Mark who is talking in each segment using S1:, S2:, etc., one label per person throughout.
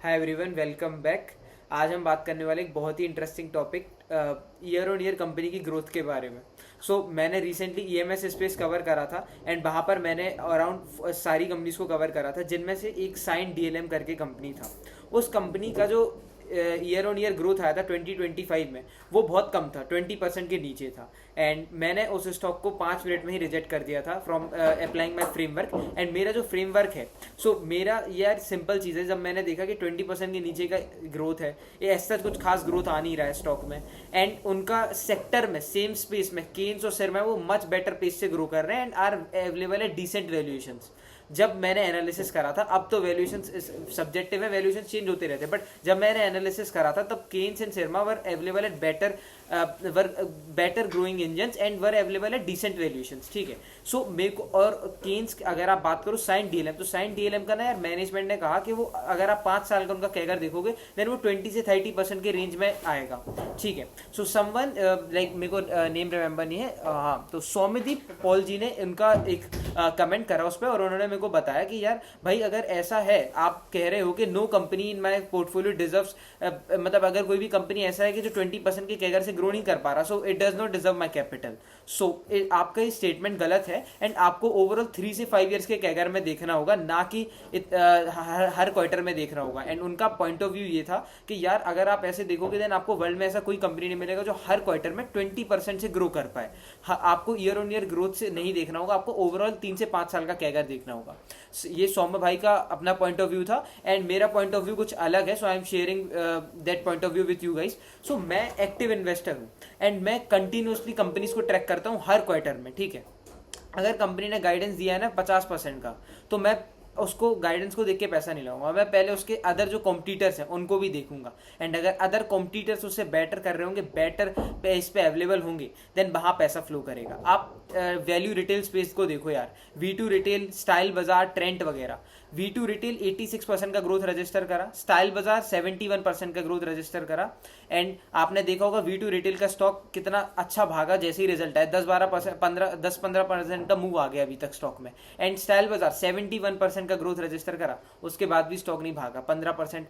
S1: Hi everyone, welcome back. आज हम बात करने वाले एक बहुत ही interesting topic year on year company की ग्रोथ के बारे में। मैंने रिसेंटली ईएमएस स्पेस कवर करा था एंड वहाँ पर मैंने अराउंड सारी कंपनीज को कवर करा था, जिनमें से एक साइन डीएलएम करके कंपनी था। उस कंपनी का जो ईयर ऑन ईयर ग्रोथ आया था 2025 में, वो बहुत कम था, 20% के नीचे था। एंड मैंने उस स्टॉक को 5 मिनट में ही रिजेक्ट कर दिया था from applying my framework. And मेरा जो फ्रेमवर्क है, मेरा यार सिंपल चीज़ है। जब मैंने देखा कि 20% के नीचे का ग्रोथ है, ये ऐसा कुछ खास ग्रोथ आ नहीं रहा है स्टॉक में, एंड उनका सेक्टर में सेम स्पेस में केन्स और सिरमा वो मच बेटर पेस से ग्रो कर रहे हैं and are available at decent valuations. जब मैंने एनालिसिस करा था, अब तो वैल्यूएशन सब्जेक्टिव है, वैल्यूएशन चेंज होते रहते हैं, बट जब मैंने एनालिसिस करा था तब Kaynes and Syrma were available at better growing engines and were available at decent valuations. ठीक है। मेरे को और केन्स अगर आप बात करो साइन डीएलएम, तो साइन डीएलएम का ना यार मैनेजमेंट ने कहा कि वो अगर आप 5 साल का उनका कैगर देखोगे देन वो 20 से 30% के रेंज में आएगा। ठीक है। समवन लाइक मेरे को नेम रिमेंबर नहीं है, हाँ, तो सौम्यदीप पॉल जी ने उनका एक कमेंट करा उस पर, और उन्होंने मेरे को बताया कि यार भाई अगर ऐसा है, आप कह रहे हो कि no company in my portfolio deserves, मतलब अगर कोई भी कंपनी ऐसा है कि जो 20% के कैगर से ग्रो नहीं कर पा रहा, so it does not deserve my capital. आपका ये स्टेटमेंट गलत है एंड आपको ओवरऑल 3 से 5 ईयर्स के कैगर में देखना होगा, ना कि हर क्वार्टर में देखना होगा। एंड उनका पॉइंट ऑफ व्यू ये था कि यार अगर आप ऐसे देखोगे देन आपको वर्ल्ड में ऐसा कोई कंपनी नहीं मिलेगा जो हर क्वार्टर में 20% से ग्रो कर पाए। आपको ईयर ऑन ईयर ग्रोथ से नहीं देखना होगा, आपको ओवरऑल 3 से 5 साल का कैगर देखना होगा। ये सौम्य भाई का अपना पॉइंट ऑफ व्यू था एंड मेरा पॉइंट ऑफ व्यू कुछ अलग है। I am sharing that point of view with you guys. मैं एक्टिव इन्वेस्टर हूँ एंड मैं कंटिन्यूसली कंपनीज को ट्रैक करता हूँ हर क्वार्टर में। ठीक है। अगर कंपनी ने गाइडेंस दिया है ना 50% का, तो मैं उसको गाइडेंस को देख के पैसा नहीं लगाऊंगा, मैं पहले उसके अदर जो कॉम्पिटिटर्स हैं उनको भी देखूंगा। एंड अगर अदर कॉम्पिटिटर्स उससे बेटर कर रहे होंगे, बेटर इस पे अवेलेबल होंगे, देन वहां पैसा फ्लो करेगा। आप वैल्यू रिटेल स्पेस को देखो यार, V2 रिटेल, स्टाइल बाजार, ट्रेंट वगैरह। V2 रिटेल 86% का ग्रोथ रजिस्टर करा, स्टाइल बाजार 71% का ग्रोथ रजिस्टर करा। एंड आपने देखा होगा V2 रिटेल का स्टॉक कितना अच्छा भागा जैसे ही रिजल्ट आया, 10-15% का मूव आ गया अभी तक स्टॉक में। एंड स्टाइल बाजार 71% का ग्रोथ रजिस्टर करा, उसके बाद भी स्टॉक नहीं भागा, 15%,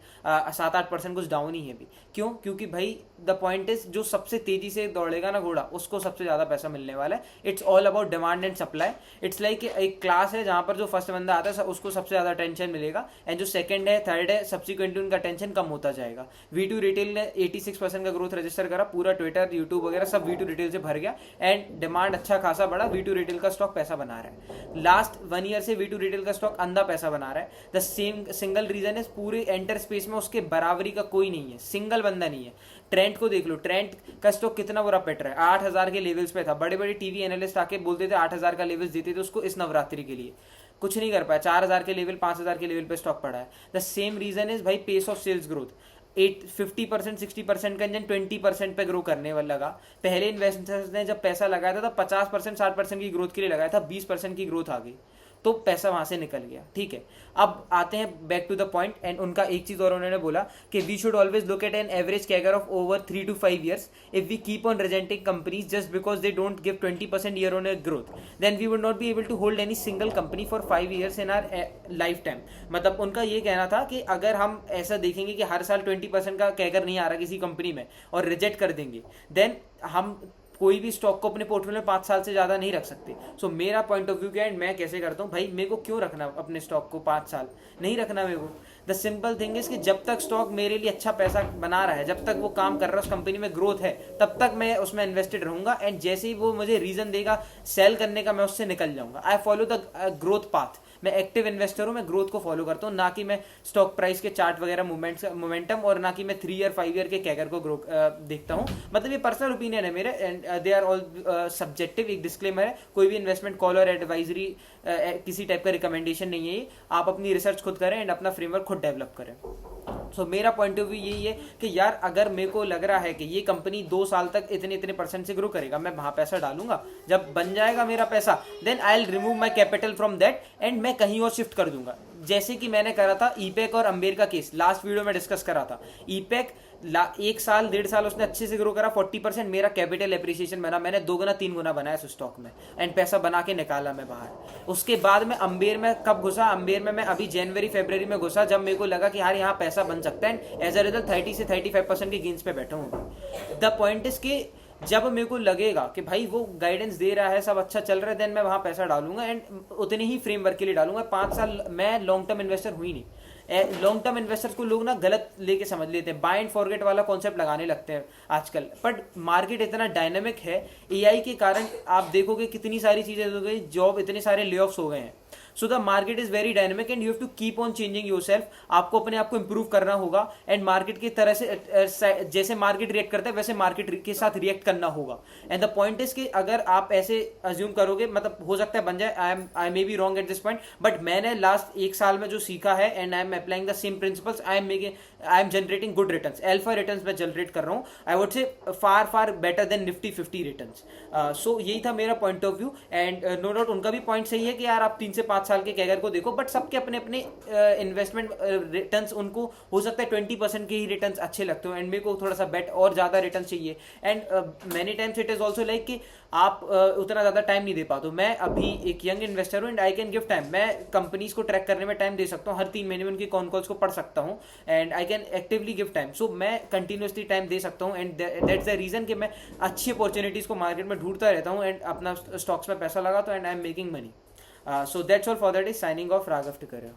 S1: 7-8% कुछ डाउन ही है अभी। क्यों? क्योंकि भाई द पॉइंट इज, जो सबसे तेजी से दौड़ेगा ना घोड़ा, उसको सबसे ज्यादा पैसा मिलने वाला है। It's all about demand and supply. It's like एक क्लास है जहां पर जो फर्स्ट बंदा आता है उसको सबसे ज्यादा अटेंशन मिलेगा, एंड जो सेकंड है, थर्ड है, सब्सिक्वेंटली उनका अटेंशन कम होता जाएगा। V2 रिटेल ने 86% का ग्रोथ रजिस्टर करा, पूरा ट्विटर, यूट्यूब वगैरह सब V2 रिटेल से भर गया एंड डिमांड अच्छा खासा बढ़ा। V2 रिटेल का स्टॉक पैसा बना रहा है, लास्ट 1 ईयर से V2 रिटेल का स्टॉक अंधा पैसा बना रहा है। द सेम सिंगल रीजन है, पूरे एंटर स्पेस में उसके बराबरी का कोई नहीं है, सिंगल बंदा नहीं है। ट्रेंट को देख लो, ट्रेंट का स्टॉक कितना बुरा पिट रहा है, 8,000 के लेवल्स पे था। बड़े बड़े टीवी एनालिस्ट आके बोलते थे 8,000 का लेवल्स देते थे उसको इस नवरात्रि के लिए, कुछ नहीं कर पाया। 4,000 के लेवल, 5,000 के लेवल पे स्टॉक पड़ा है। द सेम रीजन इज भाई पेस ऑफ सेल्स ग्रोथ, 50% 60% का इंजन 20% पे ग्रो करने वाला लगा। पहले इन्वेस्टर्स ने जब पैसा लगाया था तब 50% 60% की ग्रोथ के लिए लगाया था, 20% की ग्रोथ आ गई तो पैसा वहां से निकल गया। ठीक है। अब आते हैं back to the point. And उनका एक चीज और उन्होंने बोला कि we should always look at an average CAGR of over 3 to 5 years। If we keep on rejecting companies just because they don't give 20% year on year growth, then we would not be able to hold any single company for 5 years in our lifetime. मतलब उनका ये कहना था कि अगर हम ऐसा देखेंगे कि हर साल 20% का कैगर नहीं आ रहा किसी कंपनी में और रिजेक्ट कर देंगे, देन हम कोई भी स्टॉक को अपने पोर्टफोलियो में 5 साल से ज्यादा नहीं रख सकते। मेरा पॉइंट ऑफ व्यू क्या है, मैं कैसे करता हूँ भाई, मेरे को क्यों रखना अपने स्टॉक को 5 साल, नहीं रखना मेरे को। द सिंपल थिंग इज कि जब तक स्टॉक मेरे लिए अच्छा पैसा बना रहा है, जब तक वो काम कर रहा है, उस कंपनी में ग्रोथ है, तब तक मैं उसमें इन्वेस्टेड रहूंगा। एंड जैसे ही वो मुझे रीजन देगा सेल करने का, मैं उससे निकल जाऊंगा। I follow the growth path. मैं एक्टिव इन्वेस्टर हूं, मैं ग्रोथ को फॉलो करता हूं, ना कि मैं स्टॉक प्राइस के चार्ट वगैरह मोमेंटम, और ना कि मैं 3 year 5 year के कैगर को ग्रो देखता हूं। मतलब ये पर्सनल ओपिनियन है मेरे and they are all subjective. एक डिस्क्लेमर है, कोई भी इन्वेस्टमेंट कॉल और एडवाइजरी किसी टाइप का रिकमेंडेशन नहीं है। आप अपनी रिसर्च खुद करें एंड अपना फ्रेमवर्क खुद डेवलप करें। मेरा पॉइंट ऑफ व्यू यही है कि यार अगर मेरे को लग रहा है कि ये कंपनी 2 साल तक इतने परसेंट से ग्रो करेगा, मैं वहां पैसा डालूंगा। जब बन जाएगा मेरा पैसा, then I will remove my capital from that and मैं कहीं और शिफ्ट कर दूंगा। जैसे कि मैंने करा था ईपैक और अंबेर का केस, लास्ट वीडियो में डिस्कस करा था। ईपैक 1 साल 1.5 साल उसने अच्छे से ग्रो करा, 40% मेरा कैपिटल एप्रिसिएशन बना, मैंने 2 गुना 3 गुना बनाया उस स्टॉक में, एंड पैसा बना के निकाला मैं बाहर। उसके बाद मैं अंबेर में कब घुसा, अंबेर में मैं अभी जनवरी फरवरी में घुसा, जब मेरे को लगा कि यार यहाँ पैसा बन सकता है, एज अ रिजल्ट 30 से 35% की गेंस पे बैठा हूँ। द पॉइंट इज कि जब मेरे को लगेगा कि भाई वो गाइडेंस दे रहा है, सब अच्छा चल रहा है, देन मैं वहां पैसा डालूंगा, एंड उतने ही फ्रेमवर्क के लिए डालूंगा। 5 साल मैं लॉन्ग टर्म इन्वेस्टर हुई नहीं। लॉन्ग टर्म इन्वेस्टर्स को लोग ना गलत लेके समझ लेते हैं, बाय एंड फॉरगेट वाला कॉन्सेप्ट लगाने लगते हैं आजकल। बट मार्केट इतना डायनेमिक है, एआई के कारण आप देखोगे कितनी सारी चीजें हो गई, जॉब, इतने सारे ले ऑफ्स हो गए हैं। So the market is very dynamic and you have to keep on changing yourself. आपको अपने आप को इंप्रूव करना होगा, एंड मार्केट की तरह से जैसे मार्केट रिएक्ट करता है वैसे मार्केट के साथ रिएक्ट करना होगा। एंड द पॉइंट इज कि अगर आप ऐसे अज्यूम करोगे, मतलब हो सकता है बन जाए, I may be wrong at this point, but मैंने लास्ट 1 साल में जो सीखा है, and I am applying the same principles, I am generating good returns, alpha returns मैं जनरेट कर रहा हूँ, I would say far better than Nifty 50 returns. So यही था मेरा point of view, and no doubt उनका भी पॉइंट सही है कि यार आप 3 से 5 साल के कैगर को देखो, बट सबके अपने अपने इन्वेस्टमेंट रिटर्न्स, उनको हो सकता है 20% के ही रिटर्न्स अच्छे लगते हो, एंड मेरे को थोड़ा सा बेट और ज्यादा रिटर्न चाहिए। And many times it is also like कि आप उतना ज्यादा टाइम नहीं दे पाते। मैं अभी एक यंग इन्वेस्टर हूँ, and I can give time, मैं कंपनीज को ट्रैक करने में टाइम दे सकता हूँ, हर 3 महीने में उनकी कॉन कॉल्स को पढ़ सकता हूँ, and I can actively give time. So मैं कंटिन्यूसली टाइम दे सकता हूँ, एंड दैट्स द रीजन कि मैं अच्छी अपॉर्चुनिटीज को मार्केट में ढूंढता रहता हूँ, एंड अपना स्टॉक्स में पैसा लगाता हूँ, and I am making money. So that's all for that is signing off, Raghav Tikare.